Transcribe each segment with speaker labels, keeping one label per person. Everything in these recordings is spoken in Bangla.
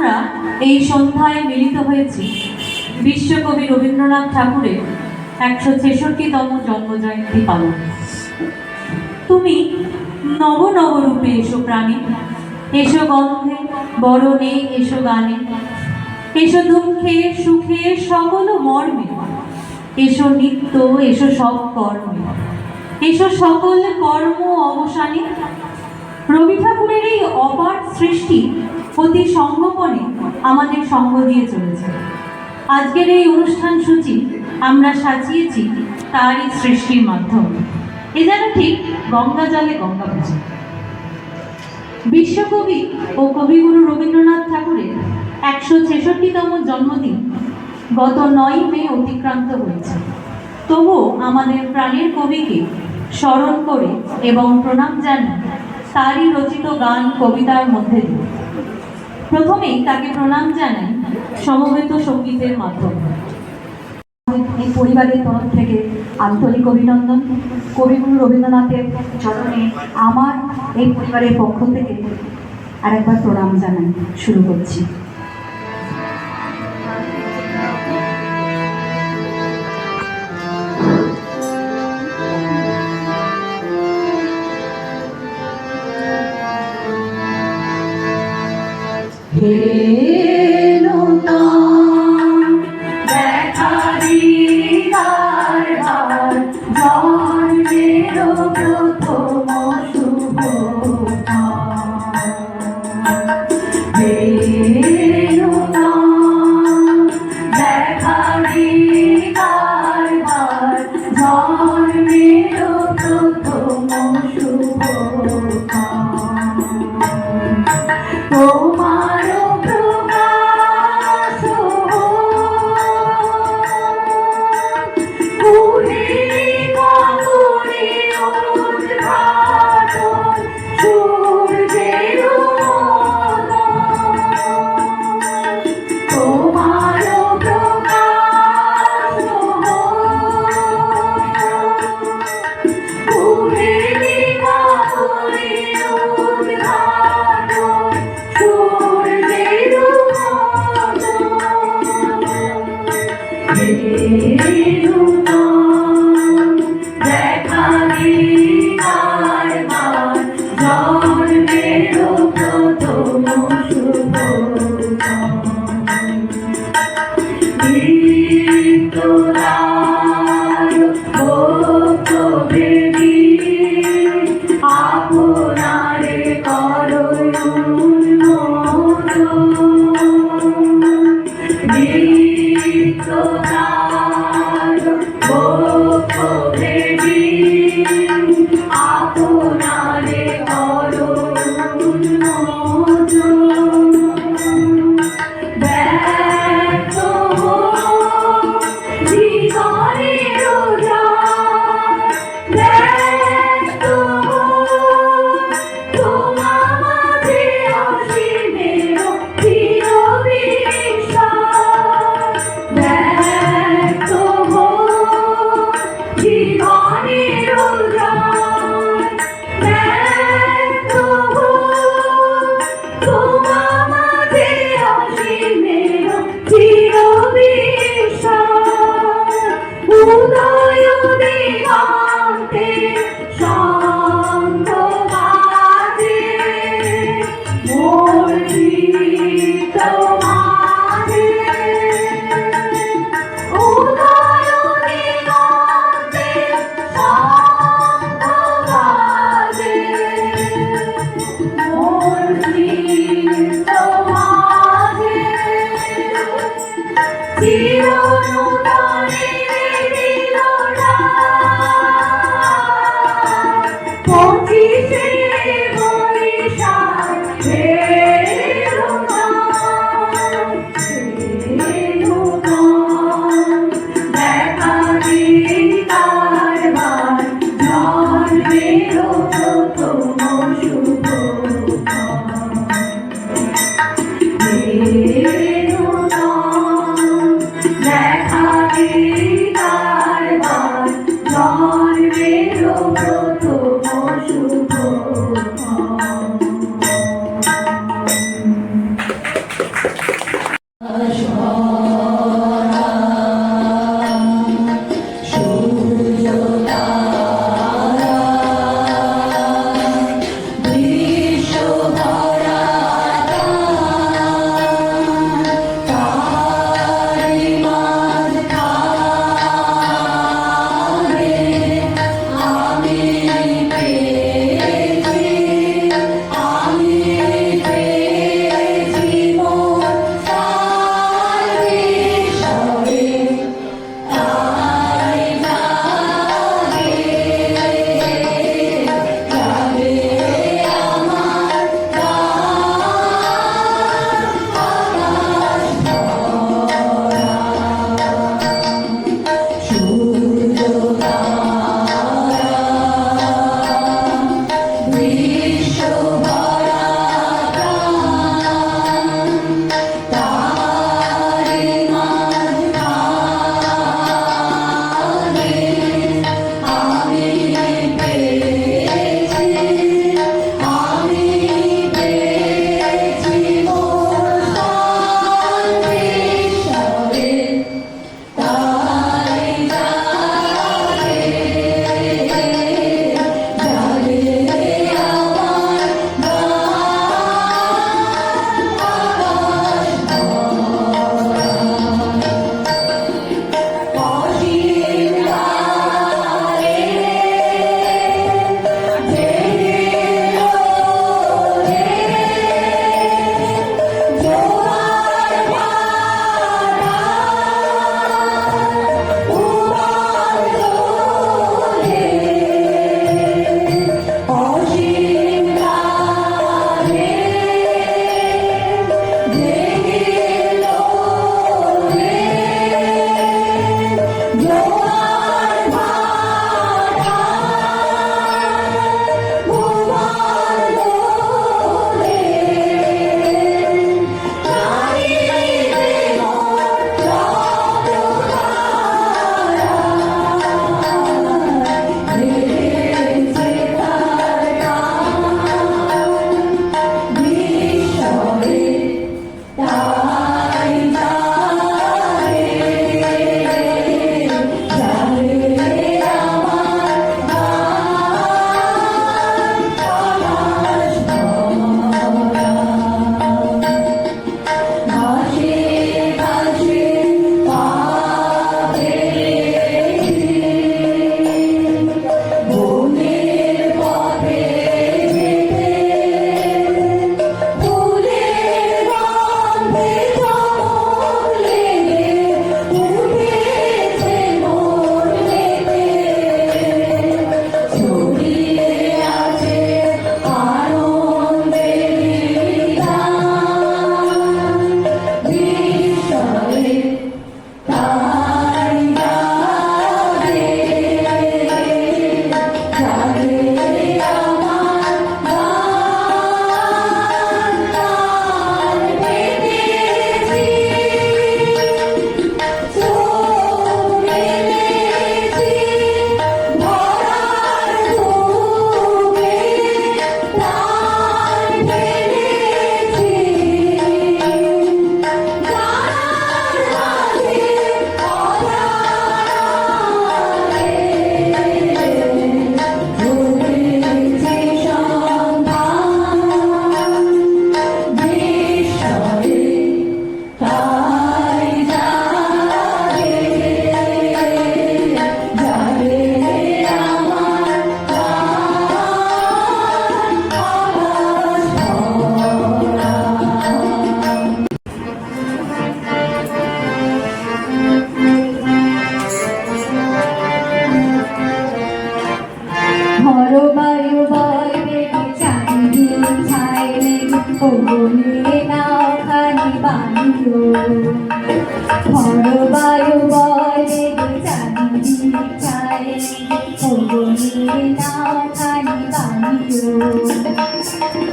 Speaker 1: আমরা এই সন্ধ্যায় মিলিত হয়েছি বিশ্বকবি রবীন্দ্রনাথ ঠাকুরের 166তম জন্মজয়ন্তী পালন। তুমি নব নব রূপে এসো প্রাণে, এসো গন্ধে বরণে, এসো গানে, এসো দুঃখে সুখে সকল মর্মে, এসো নিত্য, এসো সব কর্মে, এসো সকল কর্ম অবসানে। রবি ঠাকুরের এই অপার সৃষ্টি অতি সঙ্গোপনে আমাদের সঙ্গ দিয়ে চলেছে। আজকের এই অনুষ্ঠান সূচি আমরা সাজিয়েছি তারই সৃষ্টির মাধ্যমে। এ যেন ঠিক গঙ্গা জলে গঙ্গা পূজা। বিশ্বকবি ও কবিগুরু রবীন্দ্রনাথ ঠাকুরের 166তম জন্মদিন গত 9 মে অতিক্রান্ত হয়েছে। তবুও আমাদের প্রাণের কবিকে স্মরণ করে এবং প্রণাম জানাই তারই রচিত গান কবিতার মধ্যে দিয়ে। প্রথমেই তাকে প্রণাম জানাই সমবেত সঙ্গীতের মাধ্যমে।
Speaker 2: এই পরিবারের তরফ থেকে আন্তরিক অভিনন্দন। কবিগুরু রবীন্দ্রনাথের চরণে আমার এই পরিবারের পক্ষ থেকে আরেকবার প্রণাম জানাই। শুরু করছি।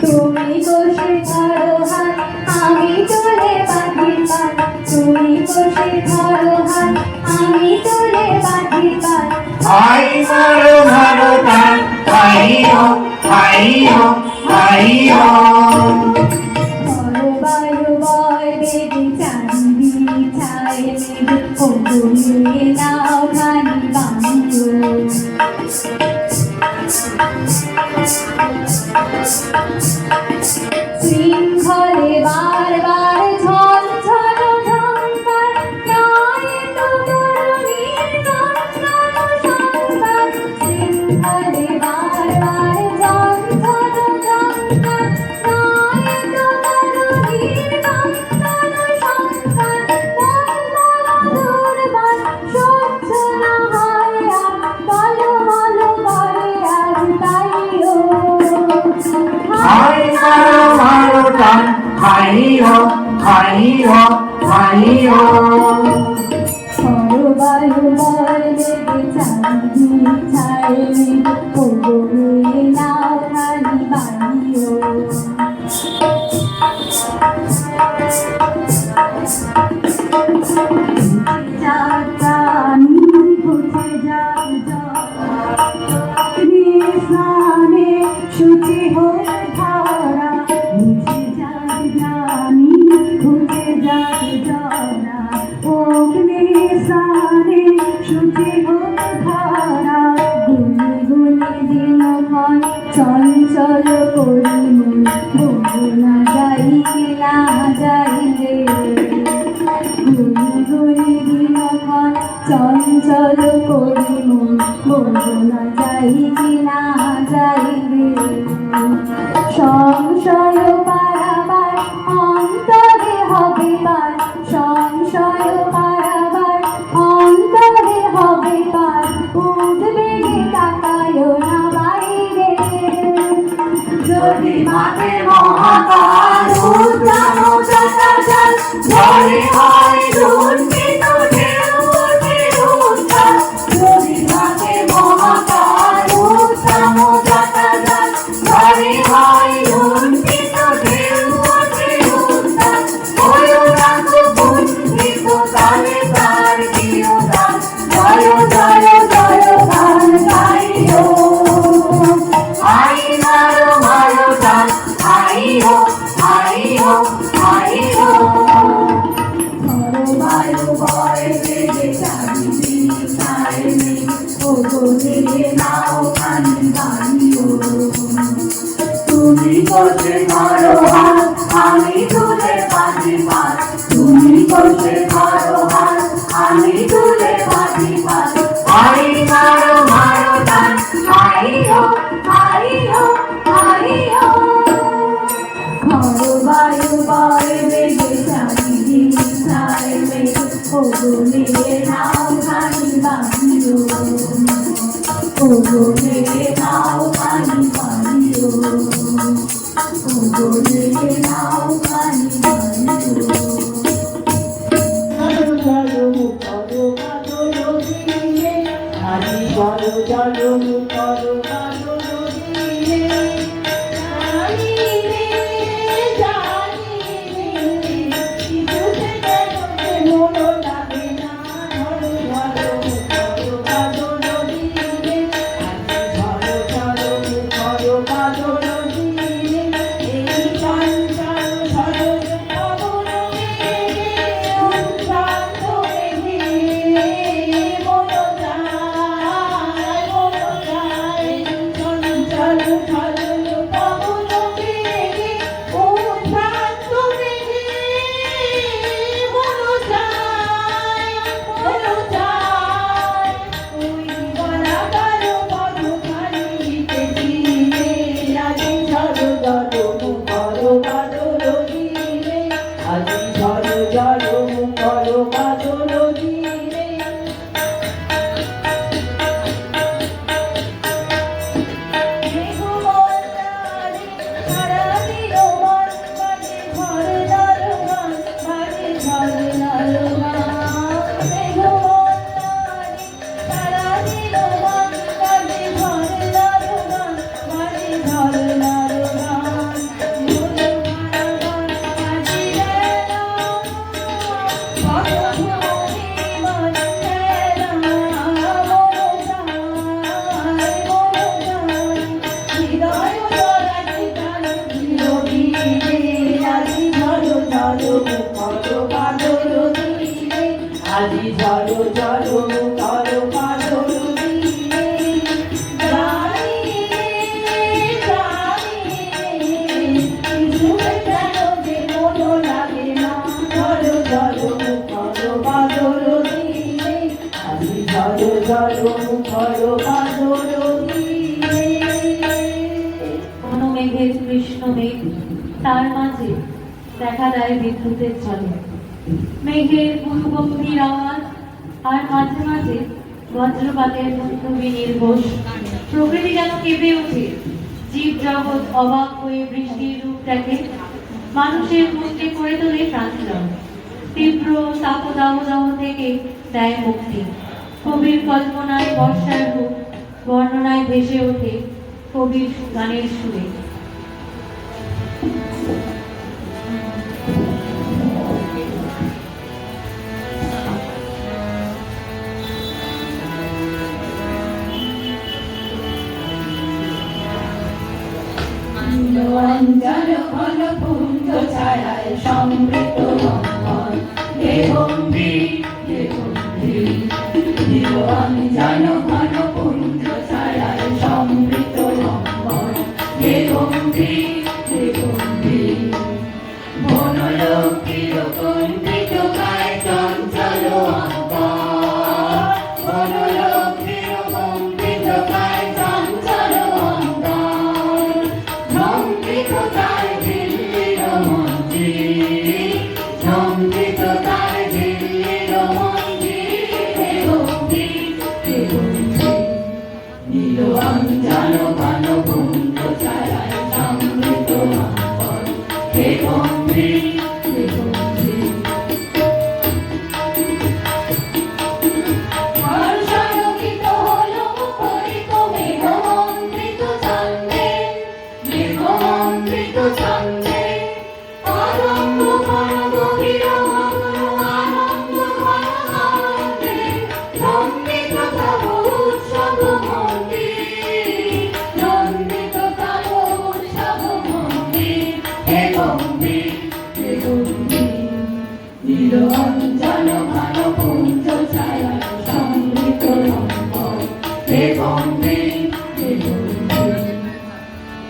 Speaker 3: তুমি বসে ধরো হাত আমি তুলে বাঁধি পাত তুমি বসে ধরো হাত আমি তুলে বাঁধি পাত
Speaker 4: आई मारो मारो तान आइयो आइयो आइयो
Speaker 3: ধরো বায়ু বয় নাও খানি বানিও শৃঙ্খলে বারবার ঝলঝল ঝঙ্কার নয় তো তরুণীর নন্দন সংসার শৃঙ্খলে বারবার ঝলঝল ঝঙ্কার নয় তো তরুণীর নন্দন সংসার দুর্বার সহ্য না হয় আর বলো বলো করে আজ তাইও
Speaker 4: হাই মারো মারো টান হাইও হাইও হাইও
Speaker 3: সরবায়ু বলে চাঁদি ছাইনি ওগরে নাও খানি বানিও
Speaker 2: যাত্রানি ঘুচে যাও স্নানে শুচি হয়ে ধারা মুছে যাক জানি ঘুচে যাক জরা অগ্নি স্নানে শুচি হয়ে ধারা
Speaker 3: গুনি গুনি দিন হয় চঞ্চল করি মন বলবো না যাই কি না যাই রে গুনি গুনি দিন হয় চঞ্চল করি মন বলবো না যাই কি না যাই রে সংশয় পারাবার অন্তরে হবে পার সংশয় পারাবার অন্তরে হবে পার উদ্বেগে তাকায় না বাইরে
Speaker 2: যদি মাঠে মহাকাল উদ্যানো জটাজল ঝড়ে হয় দুর্নীত ঢেউ ওঠে উত্তাল যদি মাঠে মহাকাল উদ্যানো জটাজল ঝড়ে হয় দুর্নীত ঢেউ ওঠে উত্তাল ওয়ো রাখো কুণ্ঠিত কালে তার দিও দান জয় জয় জয় গান গাইও হাই মারো মারো টান হাইও হাইও হাইও সরবায়ু বয় বেগে চাঁদি ছাইনি ওগরে নাও খানি বানিও তুমি কষে ধরো হাত আমি তুলে বাঁধি পাত তুমি কষে ধরো হাত আমি তুলে বাঁধি পাত হাই মারো মারো টান হাইও হাইও হাইও
Speaker 3: সরবায়ু বয় বেগে চাঁদি ছাইনি ওগরে নাও খানি বানিও ওগরে নাও খানি বানিও ওগরে নাও খানি বানিও
Speaker 5: আজি ঝড়ো ঝড়ো মুখর বাদল দিনে জানি কিছু কেন যে মনো লাগে না ঝড়ো ঝড়ো মুখর বাদল দিনে আজি ঝড়ো ঝড়ো মুখর বাদল দিনে
Speaker 1: ঘন মেঘের কৃষ্ণ মেঘ, তার মাঝে দেখা দেয় বিদ্যুতের ঝলক। মেঘের গুরুগম্ভীর আওয়াজ আর মাঝে মাঝে বজ্রপাতের মুখভূমি নির্ঘোষ। প্রকৃতি যেন কেঁপে ওঠে, জীব জগৎ অবাক হয়ে বৃষ্টির রূপ দেখে, মানুষের মনকে করে তোলে প্রাঞ্জল। তীব্র তাপদাহ থেকে দেয় মুক্তি। কবির কল্পনায় বর্ষার রূপ, বর্ণনায় ভেসে ওঠে কবির গানের সুরে।
Speaker 5: অঞ্জন ঘন পুঞ্জ ছায়ায় সমৃত মঙ্গল হে গম্ভীর হে গম্ভীর অঞ্জন ঘন পুঞ্জ ছায়ায় সমৃত মঙ্গল হে গম্ভীর হে গম্ভীর বনলক্ষ্মীর কণ্ঠিত গায় চঞ্চল অন্তর বনলক্ষ্মীর কণ্ঠিত গায় চঞ্চল অন্তর ঝঙ্কৃত তার দিল্লির মন্দির ঝঙ্কৃত তার দিল্লির মন্দির হে গম্ভীর হে গম্ভীর নীল অঞ্জন ঘন পুঞ্জ ছায়ায় সমৃত মঙ্গল হে গম্ভীর হে গম্ভীর হর্ষালোকিত হলো মুখরিত মেঘমন্ডিত চন্দ্রে মেঘমন্ডিত চন্দ্রে আনন্দ ঘন গভীর মগ্ন আনন্দ ঘন আনন্দে নন্দিত তব উৎসব মন্দির নন্দিত তব উৎসব মন্দির হে গম্ভীর হে গম্ভীর নীল অঞ্জন ঘন পুঞ্জ ছায়ায় সমৃত মঙ্গল হে গম্ভীর হে গম্ভীর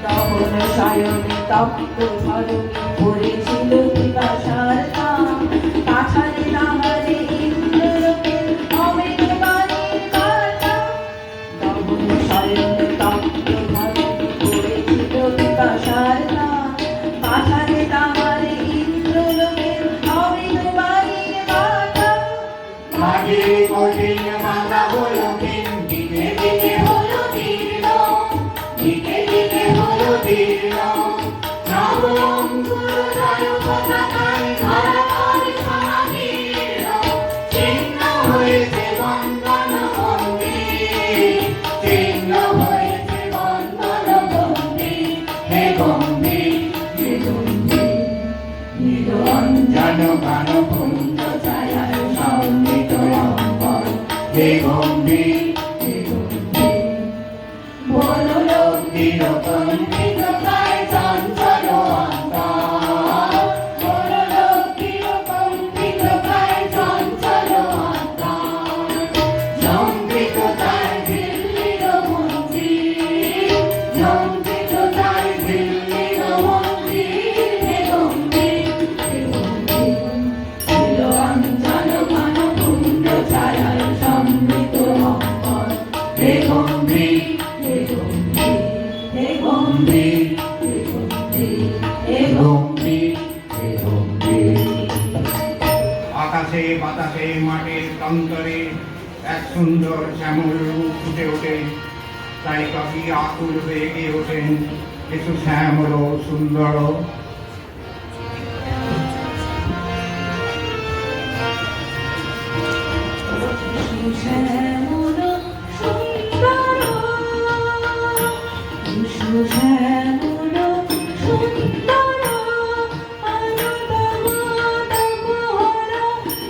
Speaker 5: তখন সায়নে তপ্ত ধরণী পড়েছিল পিপাসার নাম পাঠালে নামারে ইন্দ্রলোকে অমেঘ বাণীর বার্তা তখন সায়নে তপ্ত ধরণী পড়েছিল পিপাসার নাম পাঠালে নামারে ইন্দ্রলোকে অমেঘ বাণীর বার্তা
Speaker 4: মাটির কঠিন বাঁধা হলো দিকে দিকে
Speaker 5: হলো দীর্ণ
Speaker 4: দিকে দিকে হলো দীর্ণ
Speaker 5: নব অঙ্কুরোদয় পতাকায় ধরাতলে সমাদীর্ণ
Speaker 4: চিহ্ন হয়েছে বন্দন মন্দির চিহ্ন হয়েছে বন্দন মন্দির হে গম্ভীর হে গম্ভীর নীল অঞ্জন ঘন পুঞ্জ ছায়ায় সমৃত মঙ্গল হে গম্ভীর হে গম্ভীর বনলক্ষ্মীর কণ্ঠিত গায় চঞ্চল অন্তর বনলক্ষ্মীর কণ্ঠিত গায় চঞ্চল অন্তর ঝঙ্কৃত তার দিল্লির মন্দির ঝঙ্কৃত তার দিল্লির মন্দির হে গম্ভীর হে গম্ভীর নীল অঞ্জন ঘন পুঞ্জ ছায়ায় সমৃত মঙ্গল হে গম্ভীর হে গম্ভীর হে গম্ভীর হে গম্ভীর হে গম্ভীর হে গম্ভীর
Speaker 6: আকাশে বাতাসে মাঠের প্রান্তরে এক সুন্দর শ্যামল রূপ ফুটে ওঠে, তাই কবি আকুল হয়ে গিয়ে ওঠেন কিছু শ্যামল সুন্দর।
Speaker 1: শ্যামল সুন্দর, শ্যামল সুন্দর, আনন্দমদমোহর,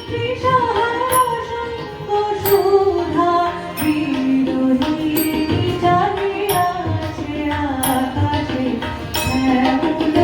Speaker 1: তৃষাহারা সঙ্গ সুধা, বিরোহিণী জানিয়াছে আকাশে। শ্যামল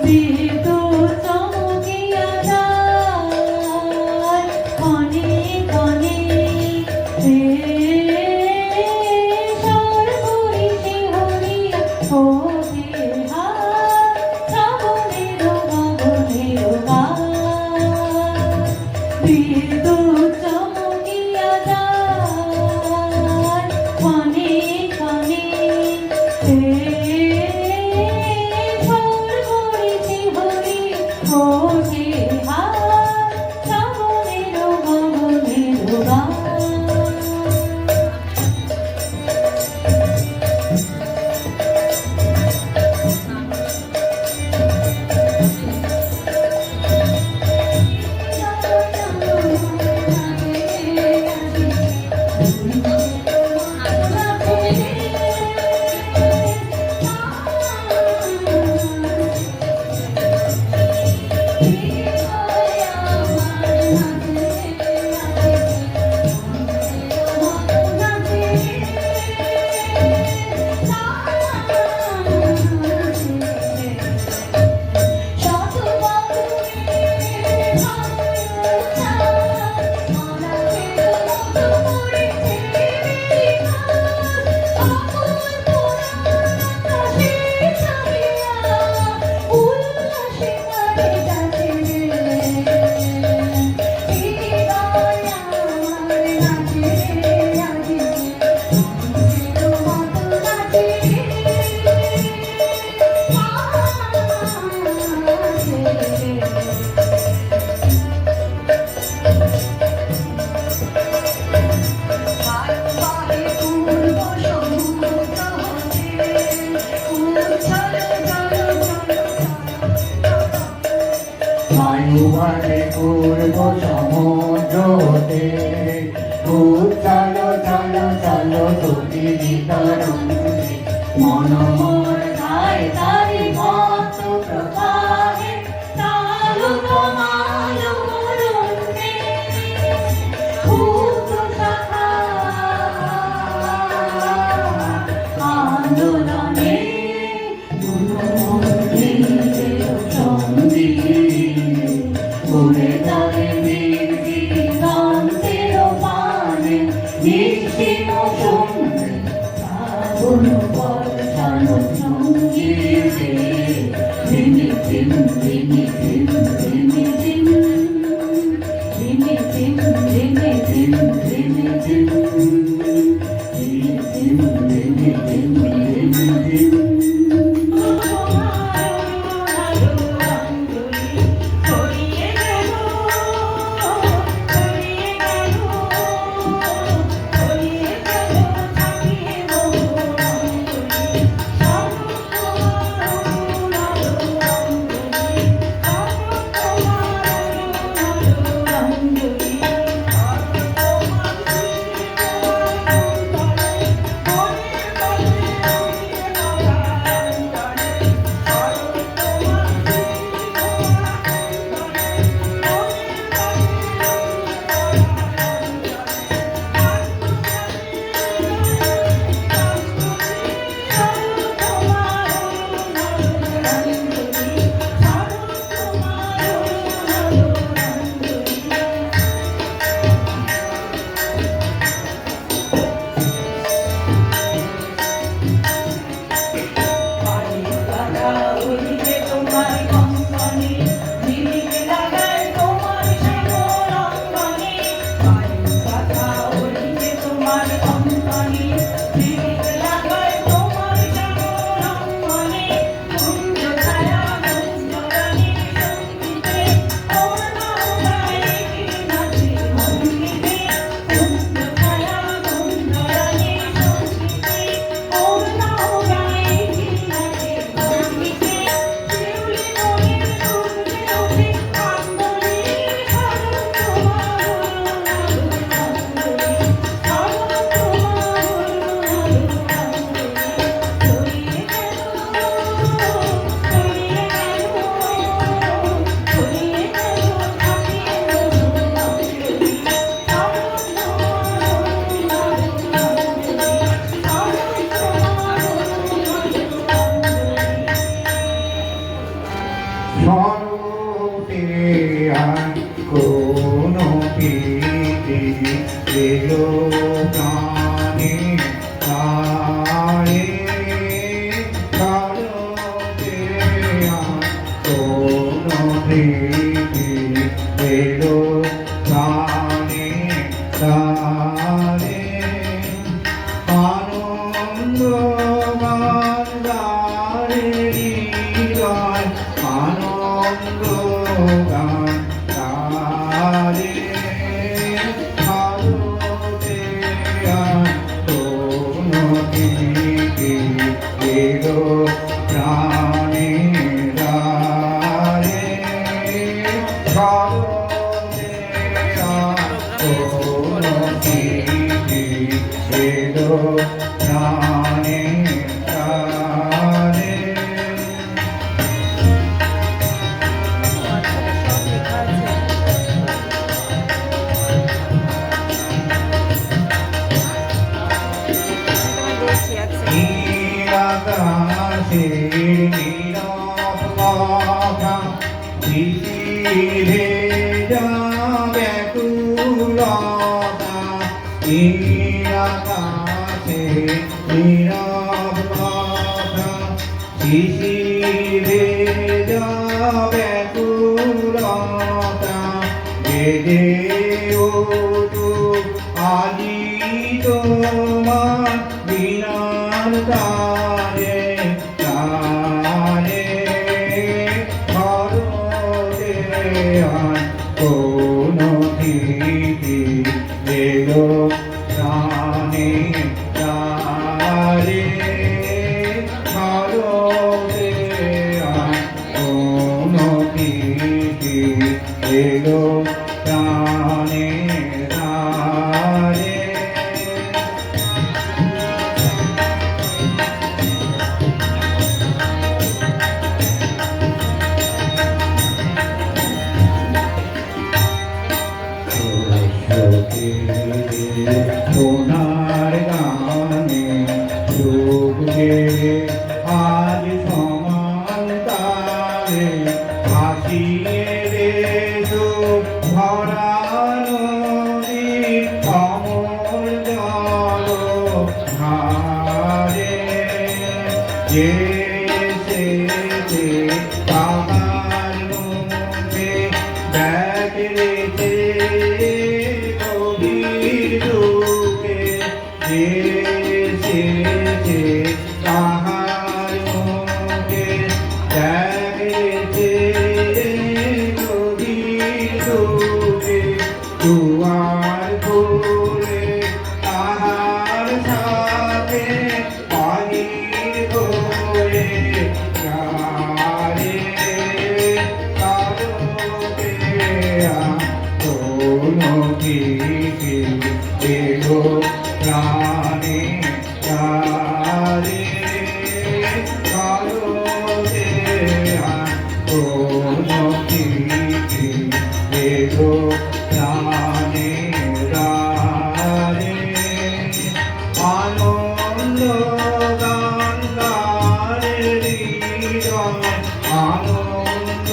Speaker 1: বিদ্যুৎ চমকিয়া যায় ক্ষণে ক্ষণে সর্বরি শিহরিয়া ওঠে হাত শ্রাবণের গগনের গান। বিদ্যুৎ চমকিয়া যায় ক্ষণে ক্ষণে সর্বরি শিহরিয়া ওঠে হাত শ্রাবণের গগনের গান।
Speaker 6: বায়ুবারে পূর্ব সমুদ্র হতে চলো চলো চলো তুমি তরঙ্গে মন মন গায় তারি ভক্ত প্রবাহে তালু তোমালু মুরুন্নে ভূত শাখা আন্দোলনে সঙ্গী ঘুরে যাবে বীর দিগন্তের পানে নিশ্চিত সঙ্গে শ্রাবণ বর্ষণ সঙ্গীতে শরতে আর কোনো প্রীতি এলো প্রাণে তারে শরতে আর কোনো প্রীতি এলো প্রাণে তারে আনন্দ গান হৃদয় আনন্দ গান তারে ভারতে আর কোনো প্রীতি এলো প্রাণে তারে ভারতে আর কোনো প্রীতি এলো প্রাণে তারে নীলাকাশের নীরব কথা শিশিরে যাবে তুলতা নীলাকাশের নীরব কথা শিশিরে যাবে তুলতা বেদে ওঠো আজি তোমার বিনার তারে তারে ভারতে আর কোনো প্রীতি এলো প্রাণে তারে ভারতে আর কোনো প্রীতি এলো প্রাণে তারে সোনার গানে ডুববে আজ সমান তারে ভাসিয়ে রে ভরা নদী অমর জল ধারে যে এসেছে তাহার মুখে ব্যাগ রেখে গভীর দুঃখে যে এসেছে তাহার মুখে ব্যাগ রেখে গভীর দুঃখে দুয়ার খুলে তাহার সাথে বাহির হয়ে যারে তারকে কোনো প্রীতি এলো প্রাণে তারে তারকে কোনো প্রীতি এলো প্রাণে তারে আনন্দ গান গানে হৃদয় আনন্দ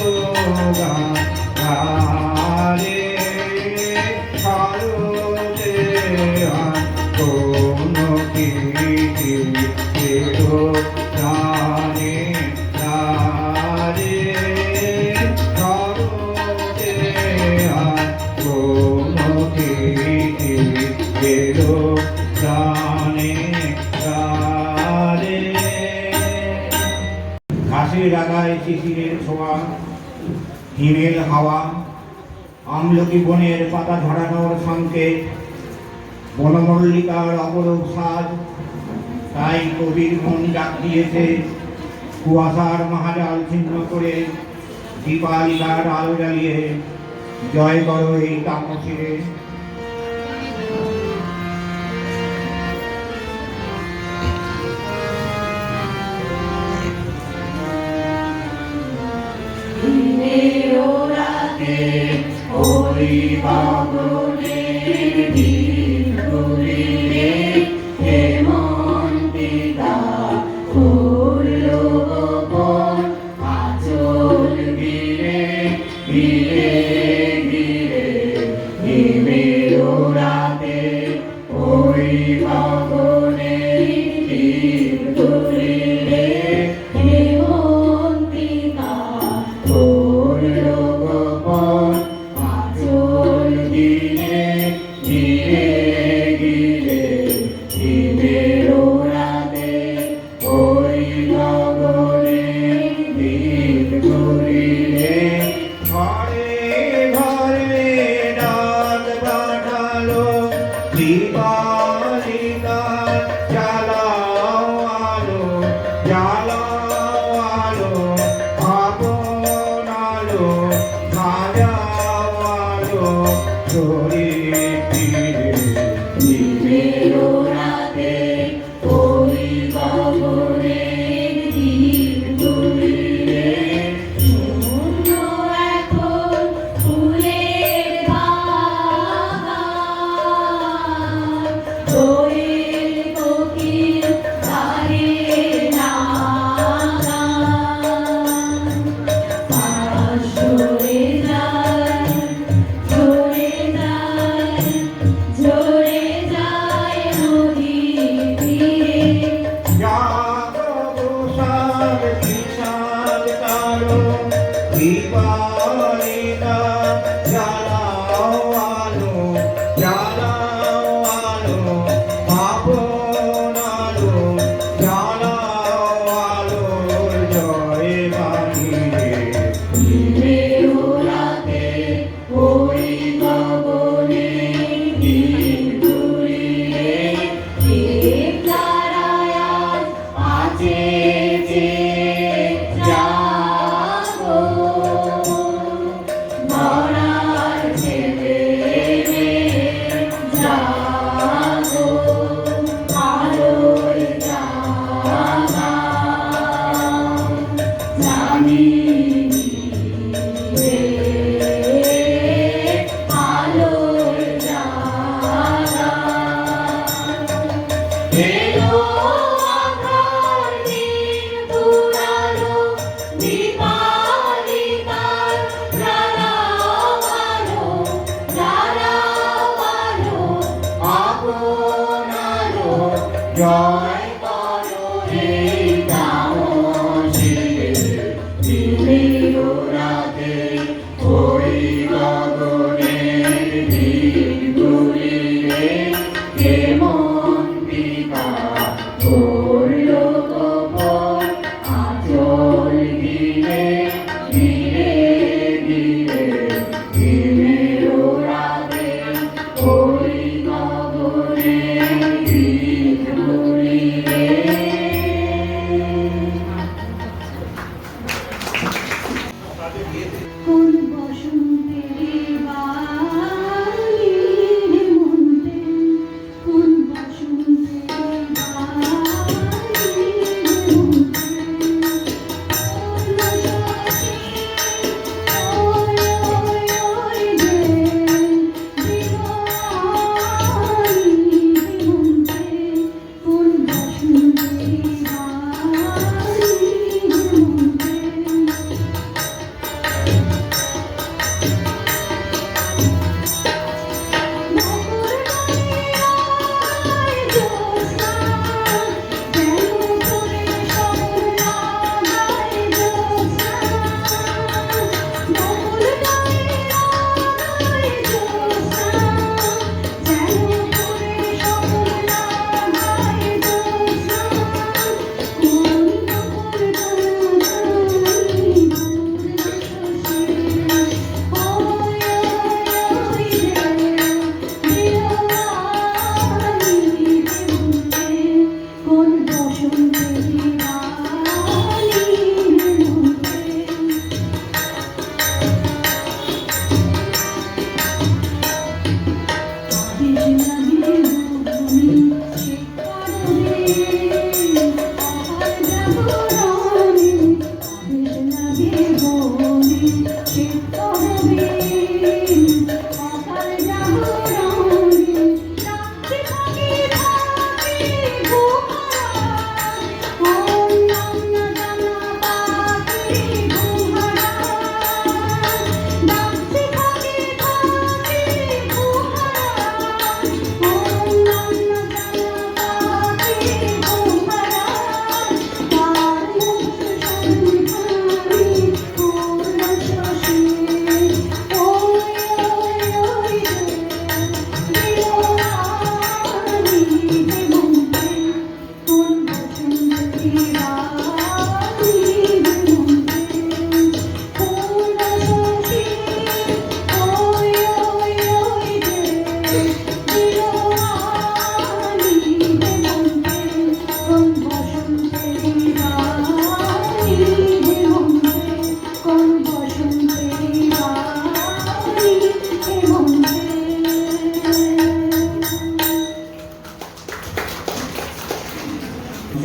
Speaker 6: গান গানে ভারতে আর কোনো প্রীতি এলো প্রাণে তারে ভারতে আর কোনো প্রীতি এলো প্রাণে তারে ঘাসের আগায় শিশিরের ছোঁয়া হিমেল হাওয়া আমলকি বনের পাতা ঝরানোর সংকেত বনমল্লিকার অপরূপ সাজ তাই কবির মন ডাক দিয়েছে কুয়াশার মহাজাল ছিন্ন করে দীপালিকার আলো জ্বালিয়ে জয় করো এই তাপসীরে ওই বাবুলের দিগুলিরে হেমন্তিকা ফুল গোপন আচল দীপালিকা জ্বালাও আলো জ্বালাও আলো আপন আলো জ্বালাও আলোর জয় বাহিরে
Speaker 4: দিলেও রাতে ওই গগনে দীপ দুলিয়ে কে তারায় আজ আছে যে জাগো ধরার ছেলে জাগো আলোয় জাগা জানি আলোর জাগা এলো আঁধার দিন পুরালো দীপালিকার জ্বালাও আলো আপন আলো
Speaker 6: জয়
Speaker 4: করো এই তামসীরে দিলেও রাতে ওই গগনে দীপ দুলিয়ে কে মন্ত্রিকা করলো গোপন আঁচল ঘিরে ঘিরে ঘিরে দিলেও রাতে ওই গগনে দীপ দুলিয়ে
Speaker 3: কোন বসন্তের বাণী হেমন্তে কোন বসন্তের বাণী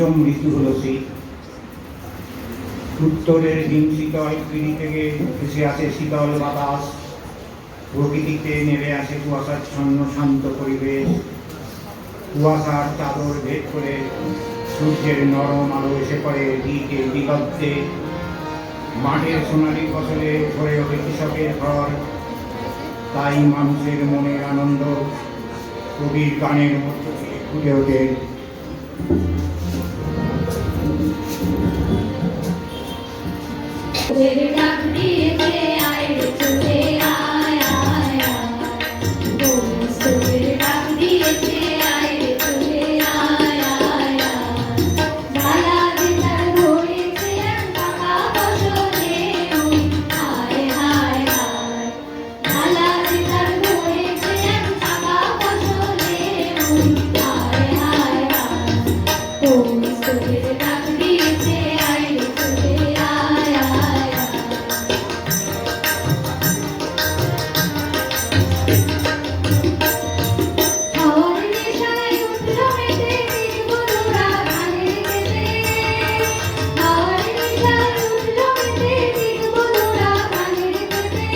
Speaker 6: পঞ্চম ঋতু হলো শীত। উত্তরের হিমশীতল পিড়ি থেকে ভেসে আসে শীতল বাতাস, প্রকৃতিতে নেমে আসে কুয়াশাচ্ছন্ন শান্ত পরিবেশ। কুয়াশার চাদর ভেদ করে সূর্যের নরম আলো এসে পড়ে দিকে দিগন্তে। মাঠের সোনালি ফসলে ভরে ওঠে কৃষকের ঘর, তাই মানুষের মনের আনন্দ কবির গানের মধ্য দিয়ে ফুটে ওঠে।
Speaker 3: তোদের ডাক দিয়েছে আয় রে চলে আয় আয় আয় তোদের ডাক দিয়েছে আয় রে চলে আয় আয় আয় ডালা দিতার ধরেছে টাকা বসলে ওই হায় হায় হায় ডালা দিতার ধরেছে টাকা বসলে ওই হায় হায় হায় তোদের ডাক দিয়েছে আয় রে চলে আয় আয় আয় খাওয়ার নেশায় উঠলো মেতে বন্ধুরা গানের কেতে খাওয়ার নেশায় উঠলো মেতে বন্ধুরা গানের কেতে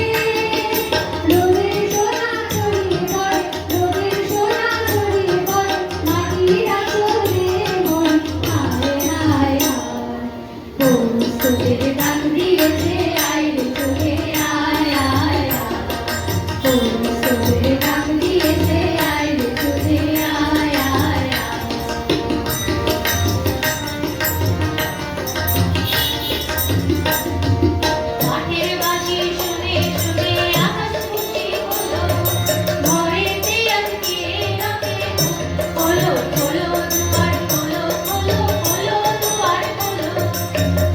Speaker 3: রোদের সোনা ছড়িয়ে পড়ে রোদের সোনা ছড়িয়ে পড়ে মাটির আঁচলে মন হায় হায় হায় তোদের ডাক দিয়েছে আয় রে চলে আয় আয় আয় তোদের ডাক দিয়েছে আয় রে চলে আয় আয় আয় মাঠের বাঁশি শুনে শুনে আকাশ খুশি হলো ঘরেতে আজকে নামে হলো হলো দুয়ার হলো হলো হলো দুয়ার হলো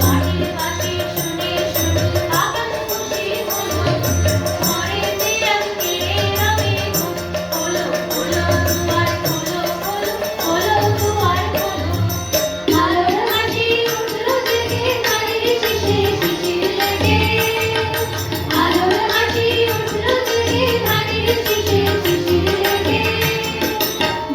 Speaker 3: মাঠের বাঁশি শুনে শুনে আকাশ খুশি হলো ঘরেতে আজকে নামে হলো হলো দুয়ার হলো হলো হলো দুয়ার হলো আলোর হাসি উঠলো জেগে গাড়ির শিশির শিশির লেগে আলোর হাসি উঠলো জেগে গাড়ির শিশির শিশির লেগে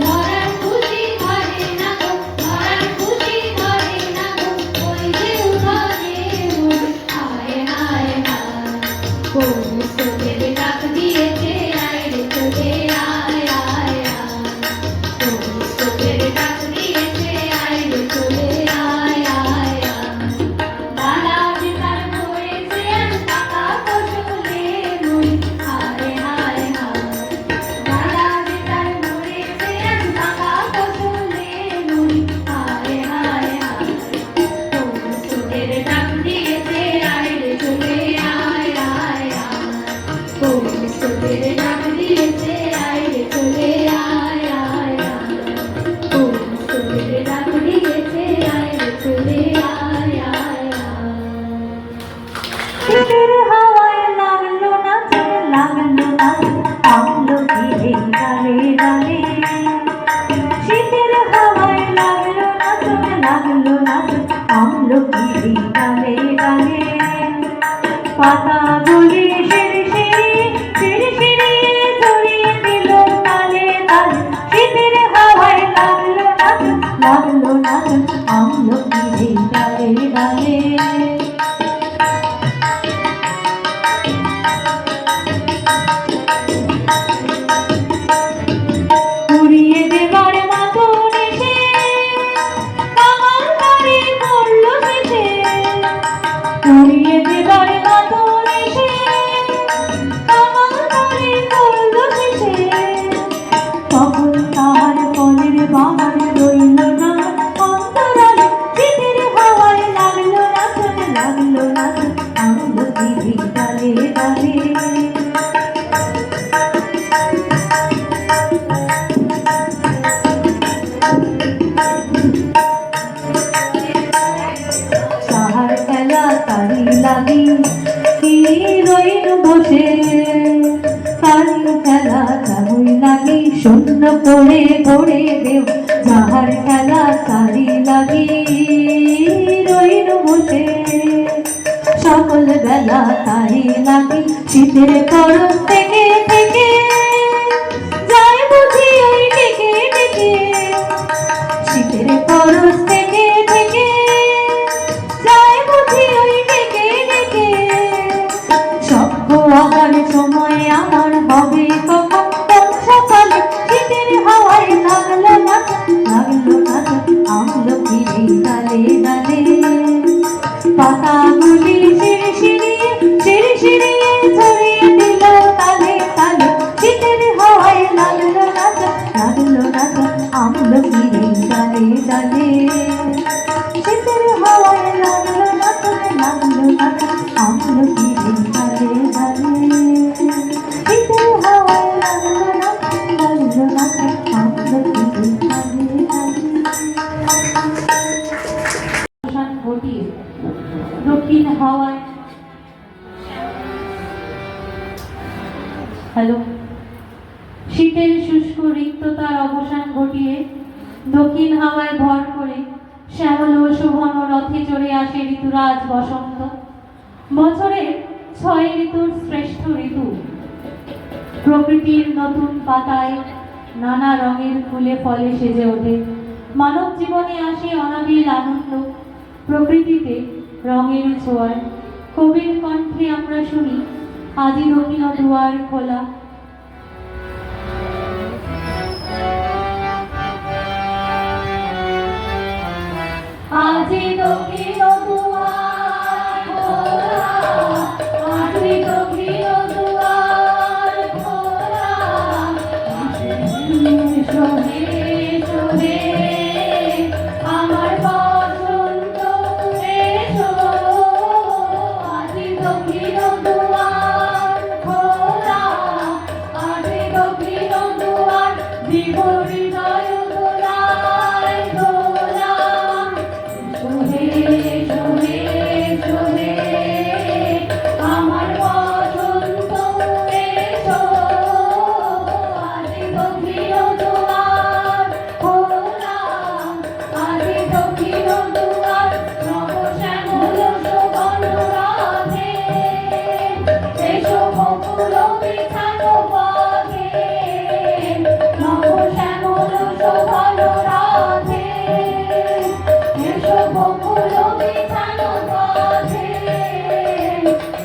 Speaker 3: ধরার খুশি ধরে না গো ধরার খুশি ধরে না গো ওই যে উঠানে মোর হায় হায় হায় তোদের ডাক দিয়েছে আয় রে চলে আয় আয় আয় তোদের ডাক দিয়েছে আয় রে চলে আয় আয় আয় ডালা দিতার ধরেছে টাকা বসলে মুই হায় হায় হায় ডালা দিতার ধরেছে টাকা বসলে মুই হায় হায় হায় তোদের ডাক দিয়েছে আয় রে চলে আয় আয় আয় তোদের ডাক দিয়েছে আয় রে চলে আয় আয় আয় তোদের ডাক দিয়েছে আয় রে চলে আয় আয় আয়
Speaker 2: শীতের হাওয়ায় লাগলো নাচে লাগলো নাচে আমলো ঘিরে ডালে ডালে শীতের হাওয়ায় লাগলো নাচে লাগলো নাচে আমলো ঘিরে ডালে ডালে পাতাগুলি শিরি শিরি শিরি শিরিয়ে ছড়িয়ে দিল তালে তালে শীতের হাওয়ায় লাগলো নাচে আমলো ঘিরে ডালে ডালে উড়িয়ে দেবার মতন এসে আমার বাড়ি পড়লো সেসে উড়িয়ে দেবার মতন এসে আমার বাড়ি পড়লো সেসে তখন তার ফলের বাগান রইল না অন্তরালে শীতের হাওয়ায় লাগলো নাচন আমলো দিদি ডালে ডালে তাহার খেলা তারি লাগি কি রইল বসে তারি খেলা তারই লাগি শূন্য করে ভরে দেও যাহার খেলা তারি লাগি রইল বসে সকল বেলা তারি লাগি শীতের করস থেকে থেকে যায় বুঝি ওই ডেকে ডেকে শীতের করস থেকে থেকে যায় বুঝি ওই ডেকে ডেকে সভ্য আবার সময় আমার হবে কখন কোন সকালে শীতের হাওয়ায় লাগলো নাচ আমলো ঘিরে ডালে ডালে পাতাগুলি শিরি শিরি শিরি শিরিয়ে ছড়িয়ে দিল তালে তালে শীতের হাওয়ায় লাগলো নাচ আমলো ঘিরে ডালে ডালে শীতের হাওয়ায় লাগলো নাচ
Speaker 1: হ্যালো। শীতের শুষ্ক রিক্ততার অবসান ঘটিয়ে দক্ষিণ হাওয়ায় ভর করে শ্যামল ও শোভন রথে চড়ে আসে ঋতুরাজ বসন্ত। বছরের 6 ঋতুর শ্রেষ্ঠ ঋতু। প্রকৃতির নতুন পাতায় নানা রঙের ফুলে ফলে সেজে ওঠে। মানব জীবনে আসে অনাবিল আনন্দ। প্রকৃতিতে রঙের ছোঁয়ায় কবির কণ্ঠে আমরা শুনি আজি দক্ষিণ দুয়ার খোলা।
Speaker 3: আজি দক্ষিণ দুয়ার খোলা, আজি দক্ষিণ দুয়ার খোলা, এসো হে, এসো হে, আমার বসন্ত এসো। আজি দক্ষিণ দুয়ার খোলা, আজি দক্ষিণ দুয়ার, দিব হৃদয় দোলায় দোলায়। সোহে সোহে সোহে আমার বসন্ত এসো। আজি দক্ষিণ দুয়ার খোলা, আজি দক্ষিণ দুয়ার, নব শ্যামল শোভন রাধে, এসো বকুল বিছানো পথে, নব শ্যামল শোভন রাধে, এসো বকুল বিছানো পথে।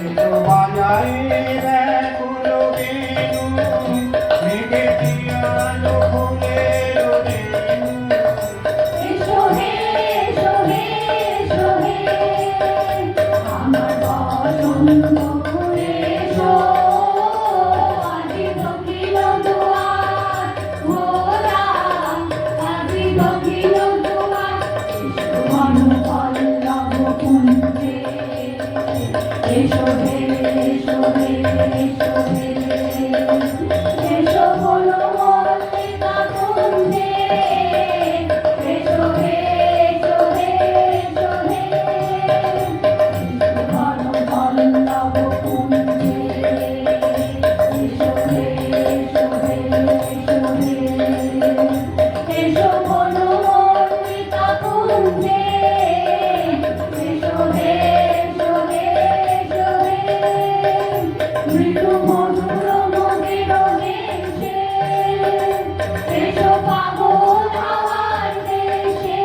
Speaker 6: এসো বাজারে ব্যাকুল বেণু, মেঘে পিয়ানো ফুলের রেণু।
Speaker 3: এসো হে, এসো হে, এসো হে, আমার বসন্ত এসো। আজি দক্ষিণ দুয়ার খোলা, আজি দক্ষিণ দুয়ার, এসো ঘন পল্লব কুঞ্জে। এসো হে, এসো হে, এসো হে, এসো বলো মল্লিকা কুঞ্জে। এসো হে, এসো হে, এসো হে, ঘন পল্লব কুঞ্জে। এসো হে, এসো হে, এসো হে, এসো বলো মল্লিকা কুঞ্জে। এসো হে, এসো হে, এসো হে, মৃদু মধুর মদির দেশে। এসো পাগল হাওয়ার দেশে,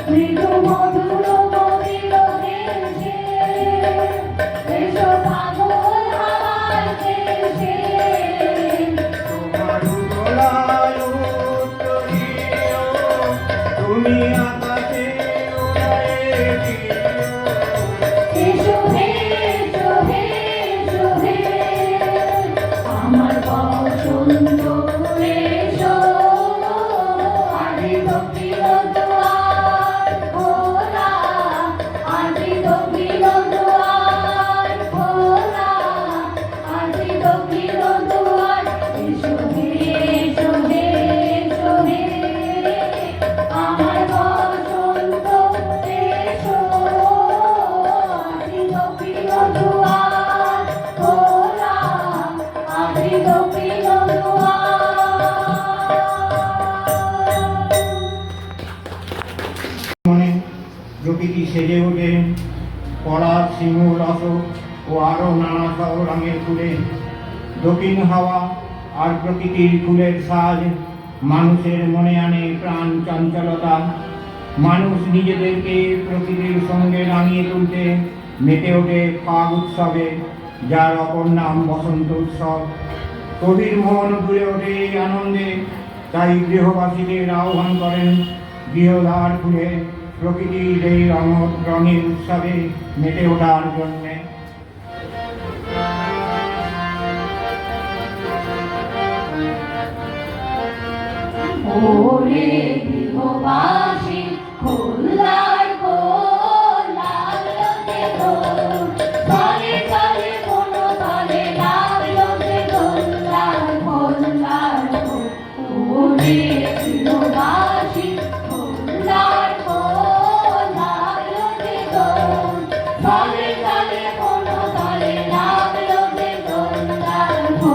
Speaker 3: মৃদু মধুর মদির দেশে। এসো পাগল হাওয়ার দেশে।
Speaker 6: তোমার উতলায় উত্তরীয়, তুমি আকাশে উড়ায়ে দিও।
Speaker 3: এসো হে, এসো হে, এসো হে, আমার বসন্ত এসো। আজি দক্ষিণ দুয়ার খোলা, আজি দক্ষিণ দুয়ার খোলা, আজি দক্ষিণ দুয়ার, এসো হে, এসো হে, এসো হে, আমার বসন্ত এসো। আজি দক্ষিণ দুয়ার খোলা, আজি দক্ষিণ দুয়ার।
Speaker 6: মনে প্রকৃতি সেজে ওঠে পলাশ, শিমুল, অশোক ও আরো নানা সব রঙের ফুলে। দক্ষিণ হাওয়া আর প্রকৃতির ফুলের সাজ মানুষের মনে আনে প্রাণ চঞ্চলতা। মানুষ নিজেদেরকে প্রকৃতির সঙ্গে রাঙিয়ে তুলতে মেতে ওঠে ফাগ উৎসবে, যার অপর নাম বসন্ত উৎসব। কবির মন ঘুরে ওঠে এই আনন্দে, তাই গৃহবাসীদের আহ্বান করেন গৃহদ্বার খুলে প্রকৃতির এই রঙের উৎসবে মেতে ওঠার জন্যে।
Speaker 3: ওরে গৃহবাসী খোলার খোল, লাগলো যে দোল, তলে তলে কোনো তলে লাগলো যে দোল, লাল খোল, লাল খোল। ওরে গৃহবাসী খোলার খোল, লাগলো যে দোল, তলে তলে কোনো তলে লাগলো যে দোল, লাল খোল।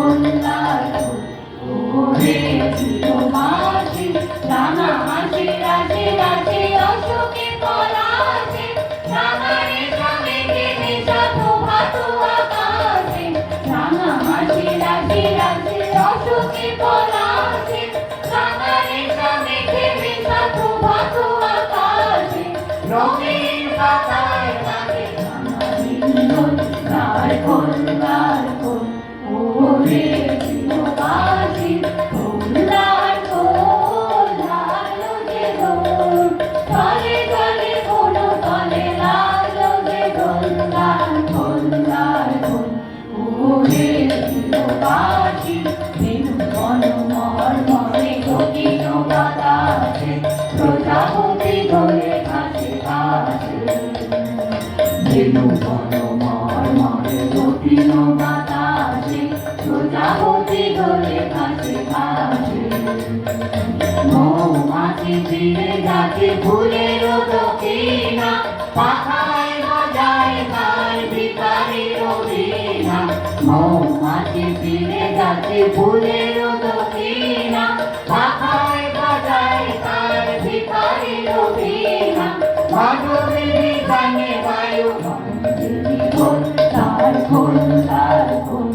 Speaker 4: বাসি বেনু বনমহল মনে গভীর বাতাসে প্রজাপতি দোলে ঘাসে ঘাসে বেনু বনমহল মনে গভীর বাতাসে প্রজাপতি দোলে ঘাসে ঘাসে মৌমাছি ফিরে যাচ্ছে ফুলের দক্ষিণা পাখায় বাজায় তার ভিখারির বীণা মৌমাছি ফিরে যাচ্ছে ফুলের দক্ষিণা পাখায় বাজায় তার ভিখারির বীণা মাধবীর গানে বায়ু খোল তার খোল তার খোল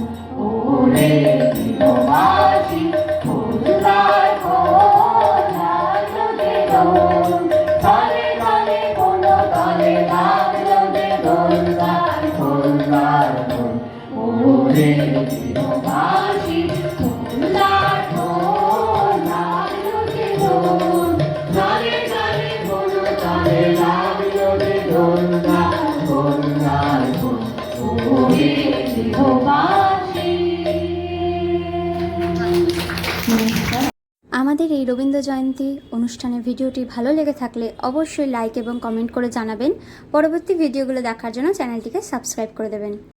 Speaker 4: ওরে দিনবাসী খোল তার খোল লাগলো যে দোল তালে তালে কোনো তালে লাগলো যে দোল তার খোল তার খোল ওরে দিনবাসী খোল তার খোল লাগলো যে দোল তালে তালে কোনো তালে লাগলো যে দোল তার খোল তার খোল ওরে দিনবাসী।
Speaker 3: আমাদের এই রবীন্দ্র জয়ন্তী অনুষ্ঠানের ভিডিওটি ভালো লেগে থাকলে অবশ্যই লাইক এবং কমেন্ট করে জানাবেন। পরবর্তী ভিডিওগুলো দেখার জন্য চ্যানেলটিকে সাবস্ক্রাইব করে দেবেন।